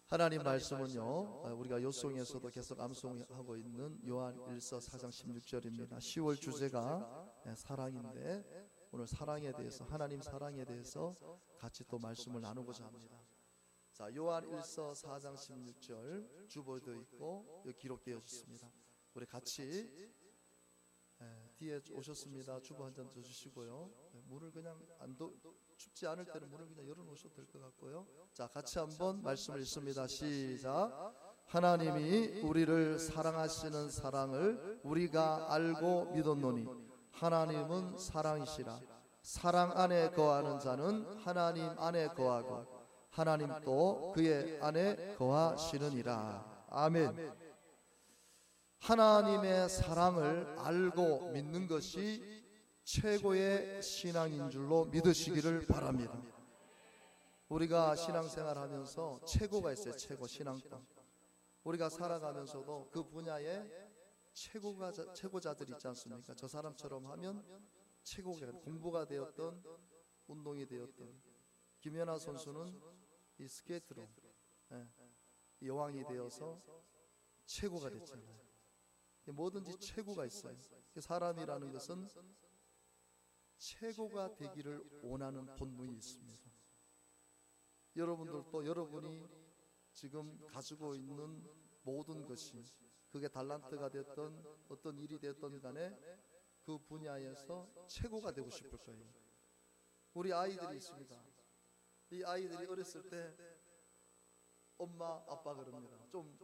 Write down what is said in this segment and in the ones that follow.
하나님 말씀은요, 우리가 요송에서도 계속 암송하고 있는 요한 1서 4장 16절입니다. 10월 주제가 사랑인데, 오늘 사랑에 대해서, 하나님 사랑에 대해서 같이 또 말씀을 나누고자 합니다. 자, 요한 1서 4장 16절 주보도 있고 여기 기록되어 있습니다. 우리 같이 뒤에 오셨습니다. 주보 한 잔 줘주시고요. 문을 그냥 춥지 않을 때는 문을 그냥 열어놓으셔도 될 것 같고요. 자, 같이 한번 말씀을 읽습니다. 시작. 하나님이 우리를 사랑하시는 사랑을 우리가 알고 믿었노니 하나님은 사랑이시라. 사랑 안에 거하는 자는 하나님 안에 거하고 하나님도 그의 안에 거하시느니라. 아멘. 하나님의 사랑을 알고 믿는 것이 최고의 신앙인 줄로 믿으시기를 바랍니다. 우리가 신앙생활 하면서 최고가 있어요. 최고 신앙권. 우리가 살아가면서도 그 분야에 최고자들이 있지 않습니까? 저 사람처럼 하면 최고가, 공부가 되었던 운동이 되었던 김연아 선수는 이 스케이트로 여왕이 되어서 최고가 됐잖아요. 뭐든지 최고가 있어요. 사람이라는 것은 최고가 되기를 원하는 본능이 있습니다. 여러분들도 여러분이 지금 가지고 있는 모든 것이, 그게 달란트가 됐던 어떤 일이 됐던 간에 그 분야에서 최고가 되고 싶을 거예요. 우리 아이들이 있습니다. 이 아이들이 어렸을 때 엄마 아빠 그럽니다. 좀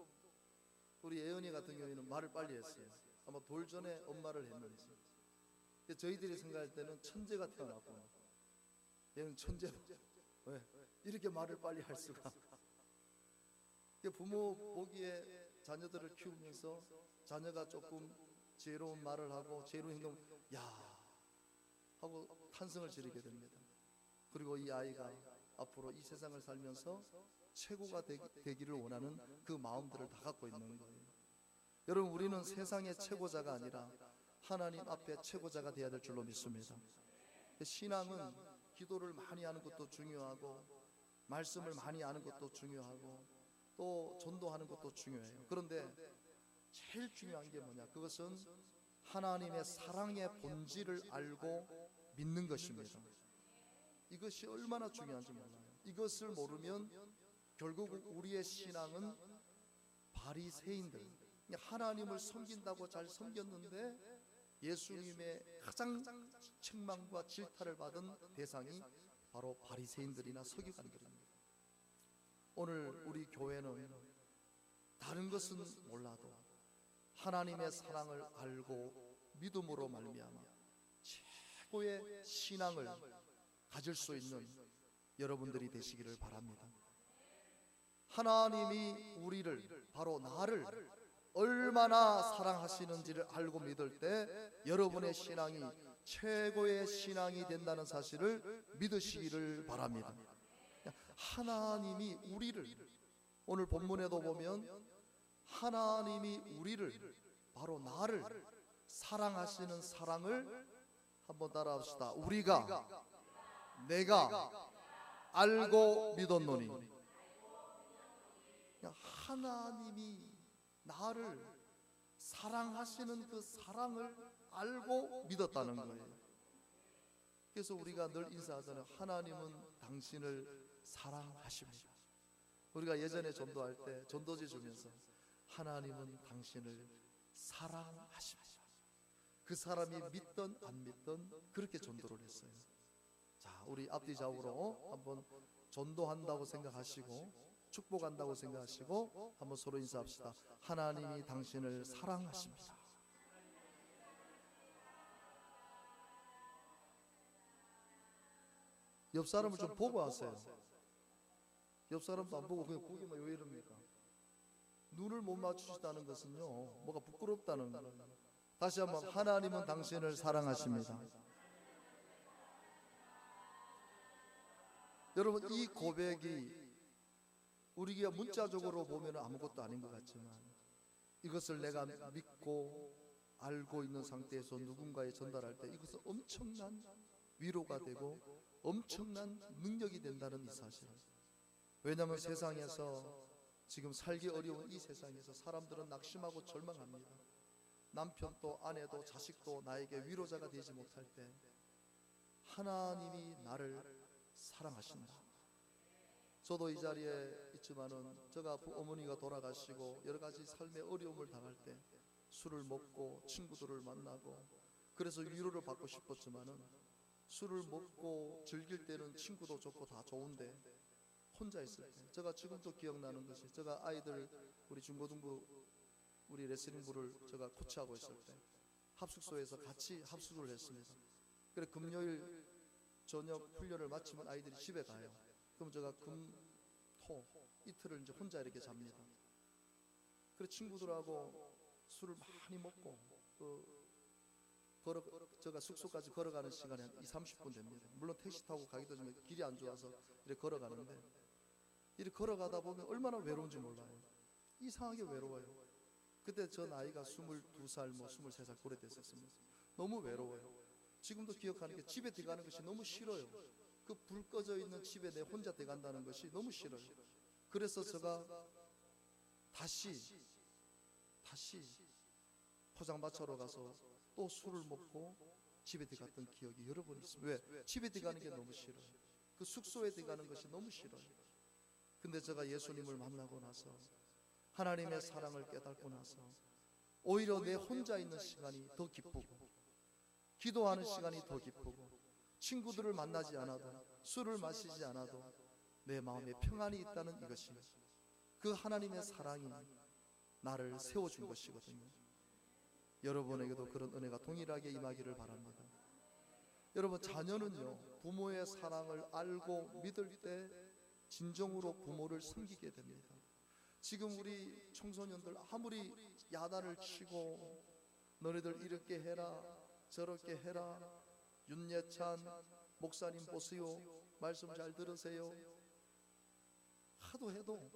우리 예은이 같은 경우에는 말을 빨리 했어요. 아마 돌 전에 엄마를 했는지. 저희들이 생각할 때는 천재가 태어났고, 얘는 천재. 왜? 이렇게 말을 빨리 할 수가. 부모 보기에 자녀들을 키우면서 자녀가 조금 지혜로운 말을 하고 지혜로운 행동, 야 하고 탄성을 지르게 됩니다. 그리고 이 아이가 앞으로 이 세상을 살면서 최고가 되기를 원하는 그 마음들을 다 갖고 있는 거예요. 여러분, 우리는 세상의 최고자가 아니라 하나님 앞에 최고자가 되어야 될 줄로 믿습니다. 신앙은 기도를 많이 하는 것도 중요하고 말씀을 많이 아는 것도 중요하고 또 전도하는 것도 중요해요. 그런데 제일 중요한 게 뭐냐? 그것은 하나님의 사랑의 본질을 알고 믿는 것입니다. 이것이 얼마나 중요한지 몰라요. 이것을 모르면 결국 우리의 신앙은 바리새인들, 하나님을 섬긴다고 잘 섬겼는데 예수님의 가장 책망과 질타를 받은 대상이 바로 바리새인들이나 서기관들입니다. 오늘 우리 교회는 다른 것은 몰라도 하나님의 사랑을 알고 믿음으로 말미암아 최고의 신앙을 가질 수 있는 여러분들이 되시기를 바랍니다. 하나님이 우리를, 바로 나를 얼마나 사랑하시는지를 알고 믿을 때 여러분의 신앙이 최고의 신앙이 된다는 사실을 믿으시기를 바랍니다. 하나님이 우리를, 오늘 본문에도 보면 하나님이 우리를, 바로 나를 사랑하시는 사랑을 한번 따라합시다. 우리가, 내가 알고 믿었노니. 하나님이 나를 사랑하시는 그 사랑을 알고 믿었다는 거예요. 그래서 우리가 늘 인사하잖아요. 하나님은 당신을 사랑하십니다. 우리가 예전에 전도할 때 전도지 주면서 하나님은 당신을 사랑하십니다. 그 사람이 믿든 안 믿든 그렇게 전도를 했어요. 자, 우리 앞뒤 좌우로 한번 전도한다고 생각하시고 축복한다고 생각하시고 한번 서로 인사합시다. 하나님이 당신을 사랑하십니다. 옆 사람을 좀 보고 하세요. 옆 사람도 안 보고 그냥 보기만 왜 이럽니까? 눈을 못 맞추시다는 것은요, 뭐가 부끄럽다는 거예요. 다시 한번, 하나님은 당신을 사랑하십니다. 여러분, 이 고백이 우리가 문자적으로 보면 아무것도 아닌 것 같지만 이것을 내가 믿고 알고 있는 상태에서 누군가에 전달할 때 이것은 엄청난 위로가 되고 엄청난 능력이 된다는 이 사실. 왜냐하면 세상에서 지금 살기 어려운 이 세상에서 사람들은 낙심하고 절망합니다. 남편도 아내도 자식도 나에게 위로자가 되지 못할 때 하나님이 나를 사랑하신다. 저도 이 자리에 있지만은 제가 어머니가 돌아가시고 여러 가지 삶의 어려움을 당할 때 술을 먹고 친구들을 만나고 그래서 위로를 받고 싶었지만은 술을 먹고 즐길 때는 친구도 좋고 다 좋은데 혼자 있을 때 제가 지금도 기억나는 것이 제가 아이들 우리 중고등부 우리 레슬링부를 제가 코치하고 있을 때 합숙소에서 같이 합숙을 했습니다. 그래 금요일 저녁 훈련을 마치면 아이들이 집에 가요. 그럼 제가 금, 토 이틀을 이제 혼자 이렇게 잡니다. 그래 친구들하고 술을 많이 먹고 제가 숙소까지 걸어가는 시간이 한 20-30분 됩니다. 물론 택시 타고 가기도 전에 길이 안 좋아서 이렇게 걸어가는데 이렇게 걸어가다 보면 얼마나 외로운지 몰라요. 이상하게 외로워요. 그때 저 나이가 22살, 23살 그래 됐었습니다. 너무 외로워요. 지금도 기억하는 게 집에 들어가는 것이 너무 싫어요. 그 불 꺼져 있는 집에 내 혼자 들어간다는 것이 너무 싫어요. 그래서 제가 다시 포장마차로 가서 또 술을 먹고 집에 들어갔던 기억이 여러 번 있습니다. 왜? 집에 들어가는 게 너무 싫어요. 그 숙소에 들어가는 것이 너무 싫어요. 근데 제가 예수님을 만나고 나서 하나님의 사랑을 깨닫고 나서 오히려 내 혼자 있는 시간이 더 기쁘고 기도하는 시간이 더 기쁘고 친구들을 만나지 않아도 술을 마시지 않아도 내 마음에 평안이 있다는 이것이 그 하나님의 사랑이 나를 세워준 것이거든요. 여러분에게도 그런 은혜가 동일하게 임하기를 바랍니다. 여러분 자녀는요 부모의 사랑을 알고 믿을 때 진정으로 부모를 섬기게 됩니다. 지금 우리 청소년들 아무리 야단을 치고 너희들 이렇게 해라 저렇게 해라 윤예찬 목사님 보세요 말씀 잘 들으세요 하도 해도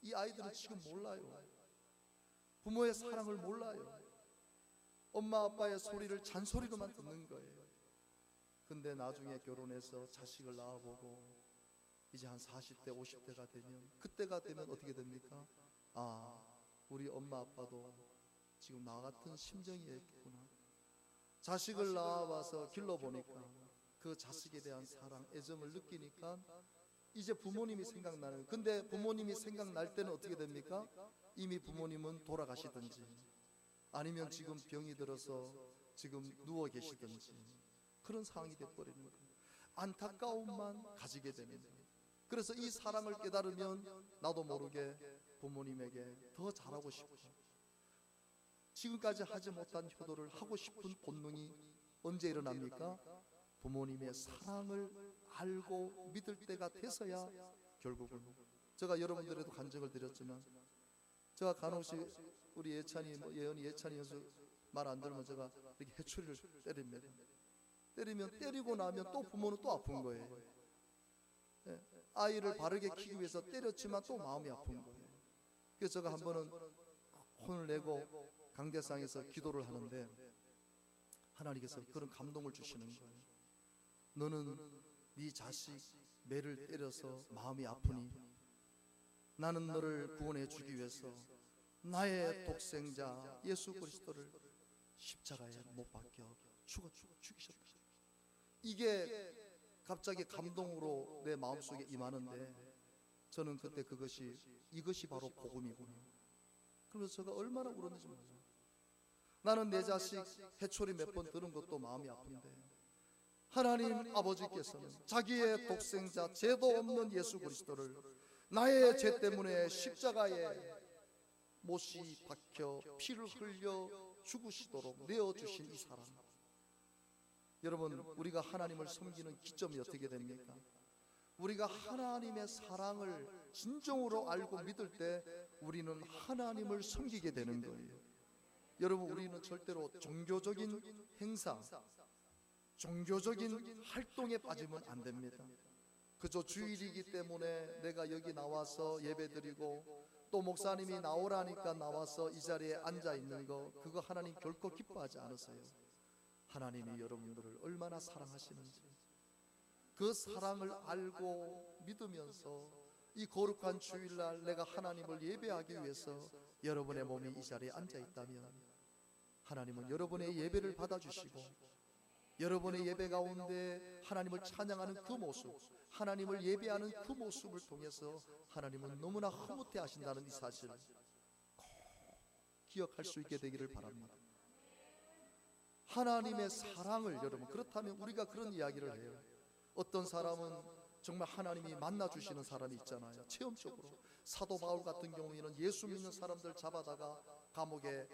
이 아이들은 지금 몰라요. 부모의 사랑을 몰라요. 엄마 아빠의 소리를 잔소리로만 듣는 거예요. 근데 나중에 결혼해서 자식을 낳아보고 이제 한 40대 50대가 되면 그때가 되면 어떻게 됩니까? 아 우리 엄마 아빠도 지금 나 같은 심정이었구나. 자식을 낳아봐서 길러보니까 그 자식에 대한 사랑 애정을 느끼니까 이제 부모님이 생각나는. 근데 부모님이 생각날 때는 어떻게 됩니까? 이미 부모님은 돌아가시든지 아니면 지금 병이 들어서 지금 누워 계시든지 그런 상황이 돼버리는 거예요. 안타까움만 가지게 되는 거예요. 그래서 이 사랑을 깨달으면 나도 모르게 부모님에게 더 잘하고 싶고 지금까지 하지 못한 효도를 하고 싶은 본능이 언제 일어납니까? 부모님의 사랑을 알고 믿을 때가 돼서야 결국은 제가 여러분들에도 간증을 드렸지만 제가 간혹씩 우리 예찬이 예언이 예찬이 연수 말 안 들으면 제가 이렇게 해초리를 때립니다. 때리면 때리고 나면 또 부모는 또 아픈 거예요. 아이를 바르게 키우기 위해서 때렸지만 또 마음이 아픈 거예요. 그래서 제가 한 번은 혼을 내고 강대상에서 기도를 하는데 하나님께서 그런 감동을 주시는 거예요. 너는 네 자식 매를 때려서 마음이 아프니 나는 너를 구원해 주기 위해서 나의 독생자 예수 그리스도를 십자가에 못 박혀 죽이셨다. 이게 갑자기 감동으로 내 마음속에 임하는데 저는 그때 이것이 바로 복음이구나. 그래서 제가 얼마나 울었는지 몰라요. 나는 내 자식 해초리 몇 번 들은 것도 마음이 아픈데 하나님 아버지께서는 자기의 독생자 죄도 없는 예수 그리스도를 나의 죄 때문에 십자가에 못이 박혀 피를 흘려 죽으시도록 내어주신 이 사랑. 여러분 우리가 하나님을 섬기는 기점이 어떻게 됩니까? 우리가 하나님의 사랑을 진정으로 알고 믿을 때 우리는 하나님을 섬기게 되는 거예요. 여러분 우리는 절대로 종교적인 행사 종교적인 활동에 빠지면 안 됩니다. 그저 주일이기 때문에 내가 여기 나와서 예배드리고 또 목사님이 나오라니까 나와서 이 자리에 앉아 있는 거 그거 하나님 결코 기뻐하지 않으세요. 하나님이 여러분들을 얼마나 사랑하시는지 그 사랑을 알고 믿으면서 이 거룩한 주일날 내가 하나님을 예배하기 위해서 여러분의 몸이 이 자리에 앉아 있다면 하나님은 여러분의 예배를 받아주시고 여러분의 예배 가운데 하나님을 찬양하는 그 모습, 하나님을 예배하는 그 모습을 통해서 하나님은 너무나 흐뭇해 하신다는 이 사실을 꼭 기억할 수 있게 되기를 바랍니다. 하나님의 사랑을, 여러분, 그렇다면 우리가 그런 이야기를 해요. 어떤 사람은 정말 하나님이 만나주시는 사람이 있잖아요. 체험적으로 사도 바울 같은 경우에는 예수 믿는 사람들 잡아다가 감옥에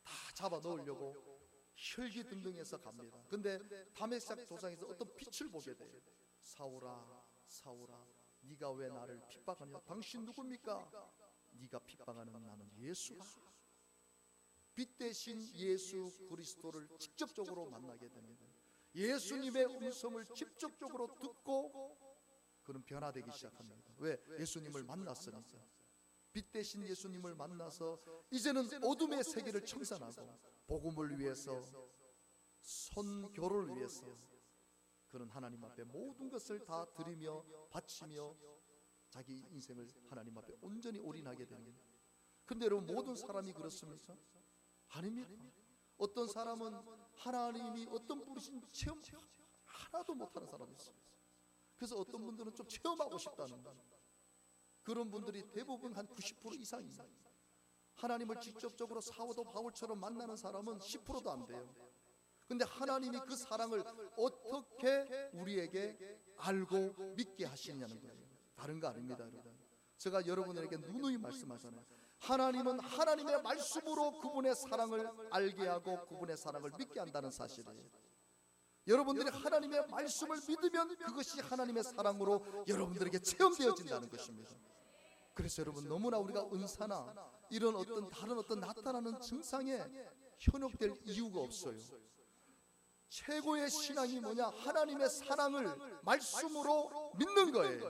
다 잡아 넣으려고 혈기등등해서 갑니다. 근데 다메섹 도상에서 어떤 빛을 보게 돼요. 사울아, 사울아, 네가 왜 나를 핍박하냐? 당신 누굽니까? 네가 핍박하는 나는 예수가. 빛 대신 예수 그리스도를 직접적으로 만나게 됩니다. 예수님의 음성을 직접적으로 듣고 그는 변화되기 시작합니다. 왜? 예수님을 만났으니까. 빛 대신 예수님을 만나서 이제는 어둠의 세계를 청산하고 복음을 위해서, 선교를 위해서 그는 하나님 앞에 모든 것을 다 드리며 바치며 자기 인생을 하나님 앞에 온전히 올인하게 됩니다. 근데 여러분, 모든 사람이 그렇습니까? 아닙니다. 어떤 사람은 하나님이 어떤 분이신지 체험 하나도 못하는 사람이 있습니다. 그래서 어떤 분들은 좀 체험하고 싶다는 거예요. 그런 분들이 대부분 한 90% 이상입니다. 하나님을 직접적으로 사도 바울처럼 만나는 사람은 10%도 안 돼요. 근데 하나님이 그 사랑을 어떻게 우리에게 알고 믿게 하시냐는 거예요. 다른 거 아닙니다, 여러분. 제가 여러분에게 누누이 말씀하잖아요. 하나님은 하나님의 말씀으로 그분의 사랑을 알게 하고 그분의 사랑을 믿게 한다는 사실이에요. 여러분들이 하나님의 말씀을 믿으면 그것이 하나님의 사랑으로 여러분들에게 체험되어진다는 것입니다. 그래서 여러분, 너무나 우리가 은사나 이런 어떤 다른 어떤 나타나는 증상에 현혹될 이유가 없어요. 최고의 신앙이 뭐냐? 하나님의 사랑을 말씀으로 믿는 거예요.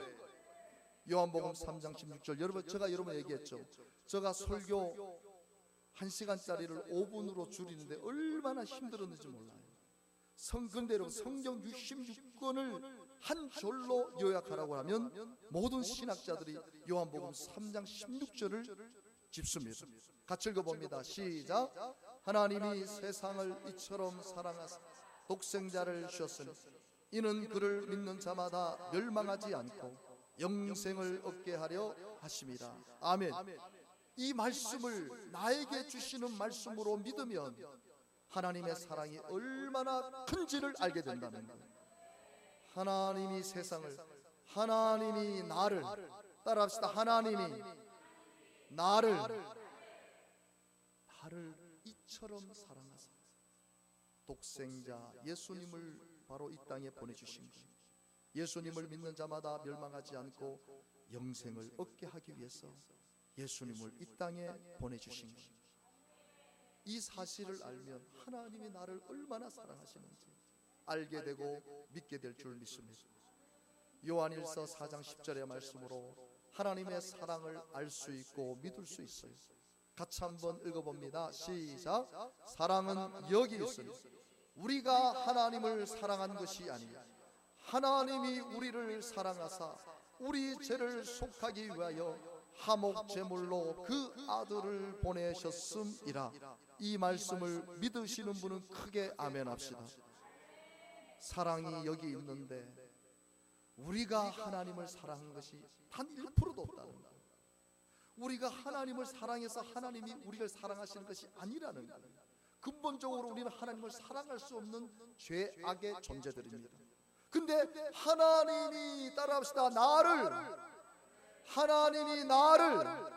요한복음 3장 16절, 여러분, 제가 여러분 얘기했죠. 제가 설교 1시간짜리를 5분으로 줄이는데 얼마나 힘들었는지 몰라요. 근데 여러분, 성경 66권을 한 절로 요약하라고 하면 모든 신학자들이 요한복음 3장 16절을 짚습니다. 같이 읽어봅니다. 시작. 하나님이 세상을 이처럼 사랑하사 독생자를 주셨으니 이는 그를 믿는 자마다 멸망하지 않고 영생을 얻게 하려 하심이라. 아멘. 이 말씀을 나에게 주시는 말씀으로 믿으면 하나님의 사랑이 얼마나 큰지를 알게 된다는 거예요. 하나님이 세상을, 하나님이 나를, 따라합시다. 하나님이 나를 이처럼 사랑하사 독생자 예수님을 바로 이 땅에 보내주신 거예요. 예수님을 믿는 자마다 멸망하지 않고 영생을 얻게 하기 위해서 예수님을 이 땅에 보내주신 거예요. 이 사실을 알면 하나님이 나를 얼마나 사랑하시는지 알게 되고 믿게 될 줄 믿습니다. 요한일서 4장 10절의 말씀으로 하나님의 사랑을 알 수 있고 믿을 수 있어요. 같이 한번 읽어봅니다. 시작. 사랑은 여기 있으니 우리가 하나님을 사랑한 것이 아니라 하나님이 우리를 사랑하사 우리 죄를 속하기 위하여 화목 제물로 그 아들을 보내셨음이라. 이 말씀을 믿으시는 분은 크게 아멘 합시다. 사랑이 여기 있는데 우리가 하나님을 사랑한 것이 단 1%도 없다는 거예요. 우리가 하나님을 사랑해서 하나님이 우리를 사랑하시는 것이 아니라는 거예요. 근본적으로 우리는 하나님을 사랑할 수 없는 죄악의 존재들입니다. 근데 하나님이, 따라합시다, 하나님이 나를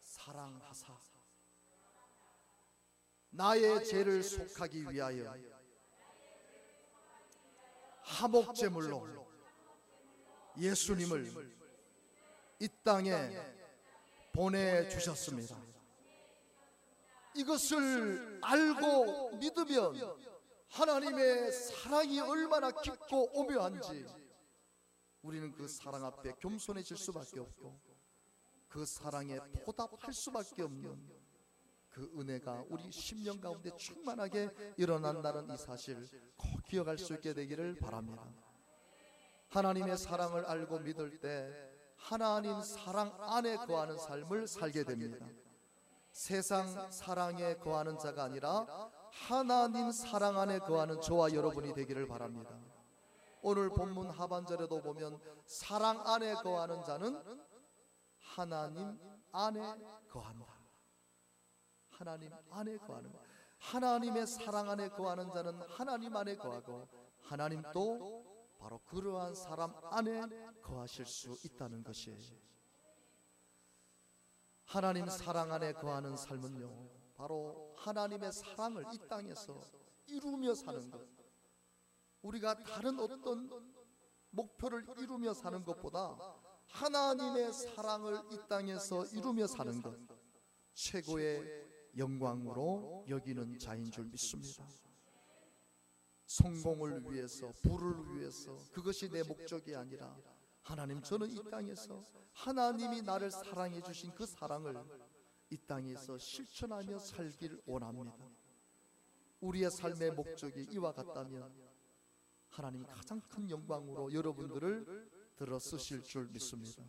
사랑하사 나의 죄를 속하기 위하여 화목제물로 예수님을 이 땅에 보내주셨습니다. 이것을 알고 믿으면 하나님의 사랑이 얼마나 깊고 오묘한지 우리는 그 사랑 앞에 겸손해질 수밖에 없고 그 사랑에 보답할 수밖에 없는 그 은혜가 우리 심령 가운데 충만하게 일어난다는 이 사실 꼭 기억할 수 있게 되기를 바랍니다. 하나님의 사랑을 알고 믿을 때 하나님 사랑 안에 거하는 삶을 살게 됩니다. 세상 사랑에 거하는 자가 아니라 하나님 사랑 안에 거하는 저와 여러분이 되기를 바랍니다. 오늘 본문 하반절에도 보면 사랑 안에 거하는 자는 하나님 안에 거한다. 하나님 안에 거하는, 하나님의 사랑 안에 거하는 자는 하나님 안에 거하고 하나님도 바로 그러한 사람 안에 거하실 수 있다는 것이에요. 하나님 사랑 안에 거하는 삶은요, 바로 하나님의 사랑을 이 땅에서 이루며 사는 것. 우리가 다른 어떤 목표를 이루며 사는 것보다 하나님의 사랑을 이 땅에서 이루며 사는 것, 최고의 영광으로 여기는 자인 줄 믿습니다. 성공을 위해서, 부를 위해서, 그것이 내 목적이 아니라 하나님, 저는 이 땅에서 하나님이 나를 사랑해 주신 그 사랑을 이 땅에서 실천하며 살길 원합니다. 우리의 삶의 목적이 이와 같다면 하나님이 가장 큰 영광으로 여러분들을 들어 쓰실 줄 믿습니다.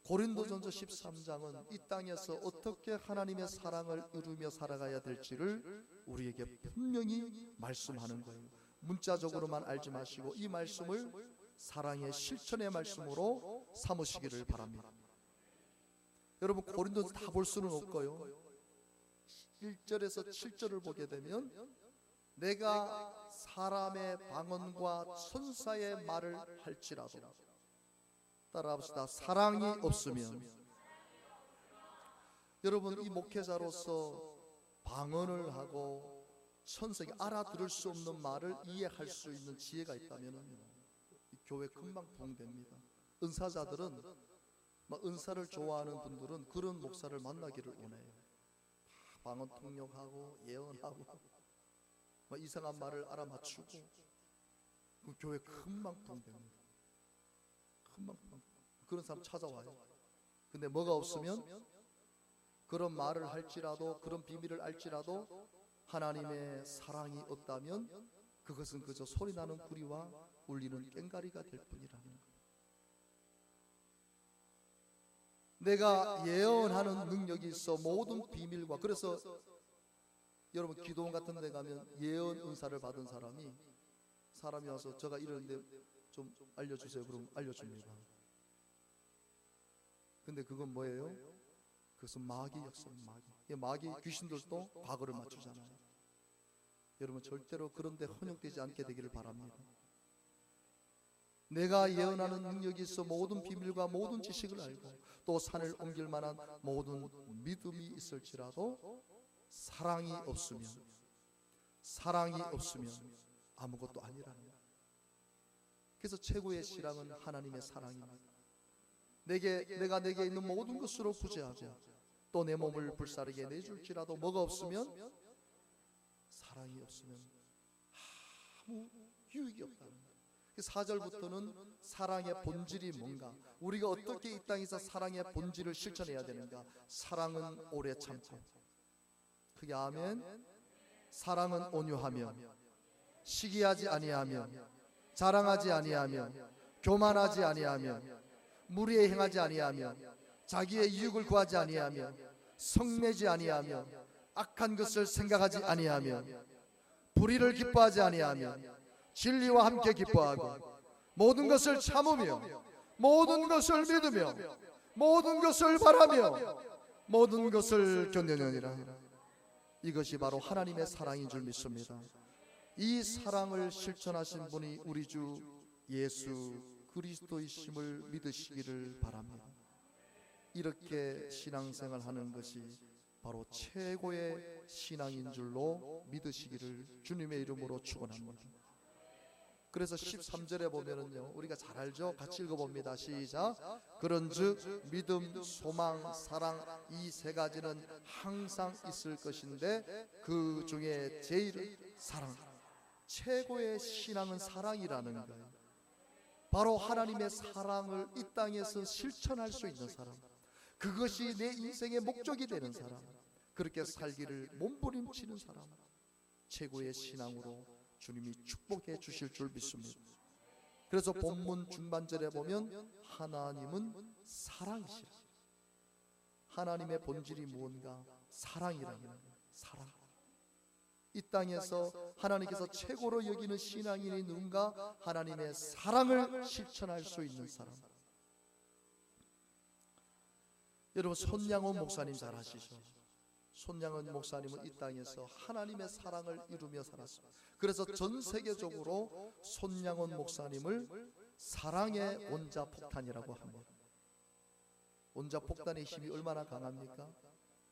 고린도전서 13장은 이 땅에서 어떻게 하나님의 사랑을 이루며 살아가야 될지를 우리에게 분명히 말씀하는 거예요. 문자적으로만 알지 마시고 이 말씀을 사랑의 실천의 말씀으로 삼으시기를 바랍니다. 여러분, 고린도전서 다 볼 수는 없고요, 1절에서 7절을 보게 되면 내가 사람의 방언과 천사의 말을 할지라도, 따라합시다, 사랑이 없으면, 여러분, 이 목회자로서 방언을 하고 천사에게 알아들을 수 없는 말을 이해할 수 있는 지혜가 있다면 이 교회 금방 부흥됩니다. 은사자들은, 은사를 좋아하는 분들은 그런 목사를 만나기를 원해요. 방언 통역하고 예언하고 이상한 말을 알아맞추고 그 교회 금방 부흥됩니다. 금방 그런 사람 찾아와요. 근데 뭐가 없으면, 그런 말을 할지라도, 그런 비밀을 알지라도 하나님의 사랑이 없다면 그것은 그저 소리나는 구리와 울리는 꽹가리가 될 뿐이라는 거예요. 내가 예언하는 능력이 있어 모든 비밀과, 그래서 여러분 기도원 같은 데 가면 예언 은사를 받은 사람이 와서 제가 이러는데 좀 알려주세요. 그럼 알려줍니다. 근데 그건 뭐예요? 그것은 마귀 역사입니다. 마귀 귀신들도 과거를 맞추잖아요. 여러분, 절대로 그런 데 혼용되지 않게 되기를 바랍니다. 내가 예언하는 능력이 있어 모든 비밀과 모든 지식을 알고 또 산을 옮길 만한 모든 믿음이 있을지라도 사랑이 없으면 아무것도 아니라는 거예요. 그래서 최고의 신앙은 하나님의 사랑입니다. 내가 내게 있는 모든 것으로 구제하고 또 내 몸을 불사르게 내줄지라도 뭐가 없으면, 사랑이 없으면 아무 유익이 없다는 거예요. 4절부터는 사랑의 본질이 뭔가, 우리가 어떻게 이 땅에서 사랑의 본질을 실천해야 되는가. 사랑은 오래 참고, 크게 아멘. 사랑은 온유하며 시기하지 아니하며 자랑하지 아니하며 교만하지 아니하며 무리에 행하지 아니하며 자기의 이익을 구하지 아니하며 성내지 아니하며 악한 것을 생각하지 아니하며 불의를 기뻐하지 아니하며 진리와 함께 기뻐하고 모든 것을 참으며 모든 것을 믿으며 모든 것을 바라며 모든 것을 견뎌내니라. 이것이 바로 하나님의 사랑인 줄 믿습니다. 이 사랑을 실천하신 분이 우리 주 예수 그리스도이심을 믿으시기를 바랍니다. 이렇게 신앙생활 하는 것이 바로 최고의 신앙인 줄로 믿으시기를 주님의 이름으로 축원합니다. 그래서 13절에 보면은요, 우리가 잘 알죠? 같이 읽어봅니다. 시작. 그런즉 믿음, 소망, 사랑 이 세 가지는 항상 있을 것인데 그 중에 제일은 사랑. 최고의 신앙은 사랑이라는 거예요. 바로 하나님의 사랑을 이 땅에서 실천할 수 있는 사람, 그것이 내 인생의 목적이 되는 사람, 그렇게 살기를 몸부림치는 사람, 최고의 신앙으로 주님이 축복해 주실 줄 믿습니다. 그래서 본문 중반절에 보면 하나님은 사랑이시라. 하나님의 본질이 무언가? 사랑이라는 거예요. 사랑. 이 땅에서 하나님께서 최고로 여기는 신앙인이 누군가? 하나님의 사랑을 실천할 수 있는 사람. 여러분, 손양원 목사님 잘 아시죠? 손양원 목사님은 이 땅에서 하나님의 사랑을 이루며 살았습니다. 그래서 전 세계적으로 손양원 목사님을 사랑의 원자폭탄이라고 합니다. 원자폭탄의 힘이 얼마나 강합니까?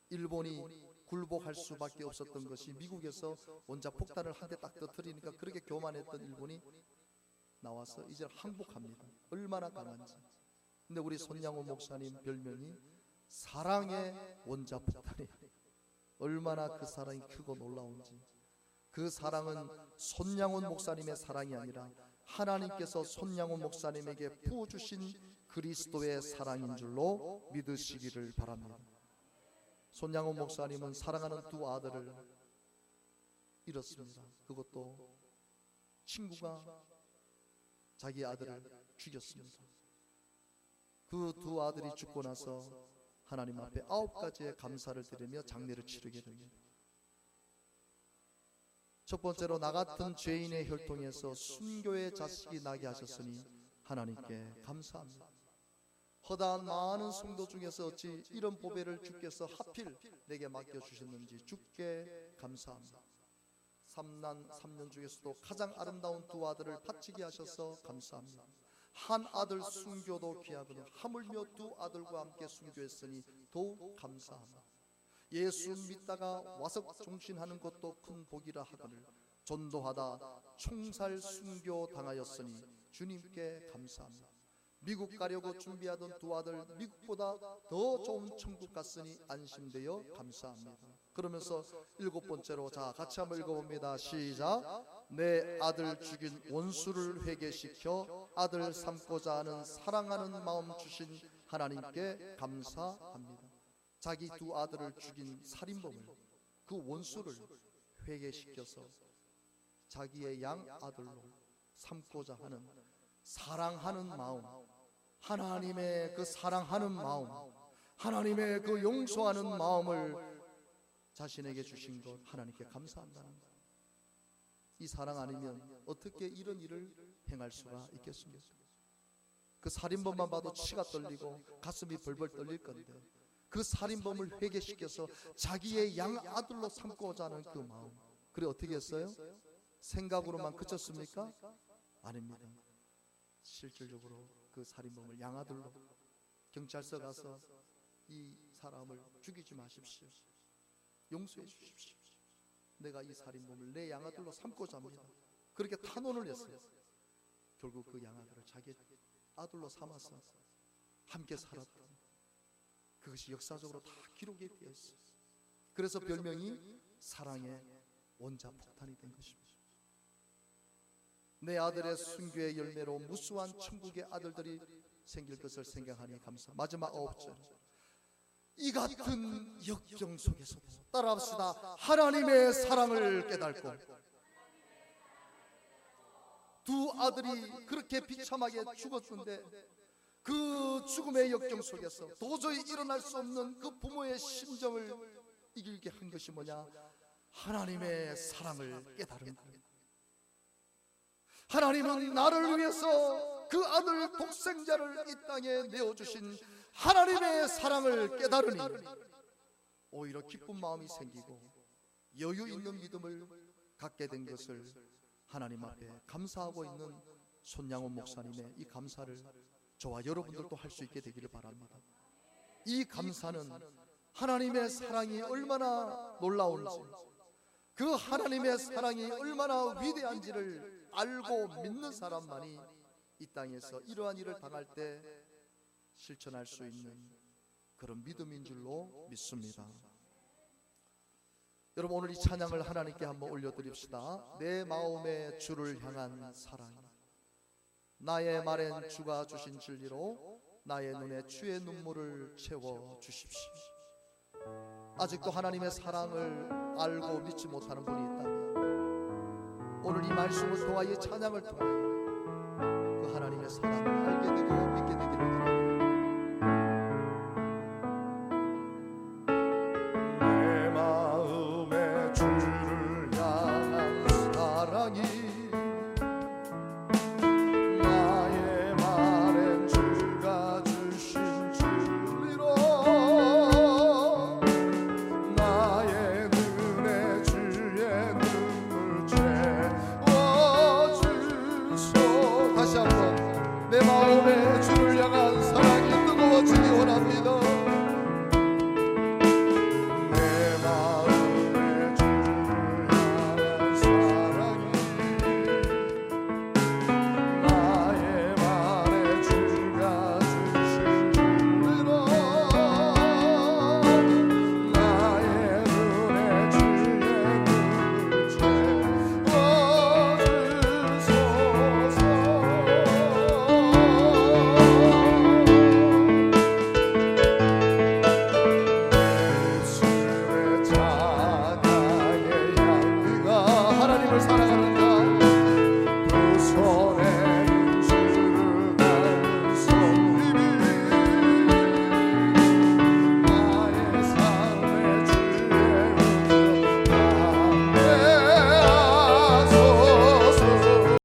일본이 굴복할 수밖에 없었던 것이 미국에서 원자폭탄을 한 대 딱 터뜨리니까 그렇게 교만했던 일본이 나와서 이제 항복합니다. 얼마나 강한지. 근데 우리 손양원 목사님 별명이 사랑의 원자폭탄이에요. 얼마나 그 사랑이 크고 놀라운지. 그 사랑은 손양원 목사님의 사랑이 아니라 하나님께서 손양원 목사님에게 부어주신 그리스도의 사랑인 줄로 믿으시기를 바랍니다. 손양원 목사님은 사랑하는 두 아들을 잃었습니다. 그것도 친구가 자기 아들을 죽였습니다. 그 두 아들이 죽고 나서 하나님 앞에 9가지의 감사를 드리며 장례를 치르게 됩니다. 첫 번째로, 나 같은 죄인의 혈통에서 순교의 자식이 나게 하셨으니 하나님께 감사합니다. 허다한 많은 성도 중에서 어찌 이런 보배를 주께서 하필 내게 맡겨주셨는지 주께 감사합니다. 3난 3년 중에서도 가장 아름다운 두 아들을 바치게 하셔서 감사합니다. 한 아들 순교도 귀하거든 하물며 두 아들과 함께 순교했으니 더욱 감사합니다. 예수 믿다가 와서 종신하는 것도 큰 복이라 하거늘 전도하다 총살 순교 당하였으니 주님께 감사합니다. 미국 가려고 준비하던 두 아들 미국보다 더 좋은 천국 갔으니 안심되어 감사합니다. 그러면서 7번째로, 자 같이 한번 읽어봅니다. 시작. 내 아들 죽인 원수를 회개시켜 아들 삼고자 하는 사랑하는 마음 주신 하나님께 감사합니다. 자기 두 아들을 죽인 살인범을, 그 원수를 회개시켜서 자기의 양 아들로 삼고자 하는 사랑하는 마음, 하나님의 그 사랑하는 마음, 하나님의 그 용서하는 마음을 자신에게 주신 것 하나님께 감사한다는 것. 이 사랑 아니면 어떻게 이런 일을 행할 수가 있겠습니까? 그 살인범만 봐도 치가 떨리고 가슴이 벌벌 떨릴 건데 그 살인범을 회개시켜서 자기의 양 아들로 삼고자 하는 그 마음, 그래 어떻게 했어요? 생각으로만 그쳤습니까? 아닙니다. 실질적으로 그 살인범을 양아들로 경찰서 가서 이 사람을 죽이지 마십시오, 용서해 주십시오, 내가 이 살인범을 내 양아들로 삼고자 합니다. 그렇게 탄원을 했어요. 결국 그 양아들을 자기 아들로 삼아서 함께 살았던 그것이 역사적으로 다 기록이 되어 있어요. 그래서 별명이 사랑의 원자폭탄이 된 것입니다. 내 아들의 순교의 열매로 무수한 천국의 아들들이 생길 것을 생각하니 감사. 마지막 9절, 이 같은 역경 속에서도 따라합시다. 하나님의 사랑을 깨닫고, 두 아들이 그렇게 비참하게 죽었는데 그 죽음의 역경 속에서 도저히 일어날 수 없는 그 부모의 심정을 이기게 한 것이 뭐냐? 하나님의 사랑을 깨달은 거예요. 하나님은 나를 위해서 그 아들 독생자를 이 땅에 내어주신 하나님의 사랑을 깨달으니 오히려 기쁜 마음이 생기고 여유 있는 믿음을 갖게 된 것을 하나님 앞에 감사하고 있는 손양원 목사님의 이 감사를 저와 여러분들도 할 수 있게 되기를 바랍니다. 이 감사는 하나님의 사랑이 얼마나 놀라운지, 그 하나님의 사랑이 얼마나 위대한지를 알고 믿는 사람만이 이 땅에서 이러한 일을 당할 때 실천할 수 있는 그런 믿음인 줄로 믿습니다. 여러분, 오늘 이 찬양을 하나님께 한번 올려드립시다. 내 마음의 주를 향한 사랑, 나의 말엔 주가 주신 진리로 나의 눈에 주의 눈물을 채워주십시오. 아직도 하나님의 사랑을 알고 믿지 못하는 분이 있다면 오늘 이 말씀을 통하여, 이 찬양을 통하여 그 하나님의 사랑을 알게 되고 믿게 되기를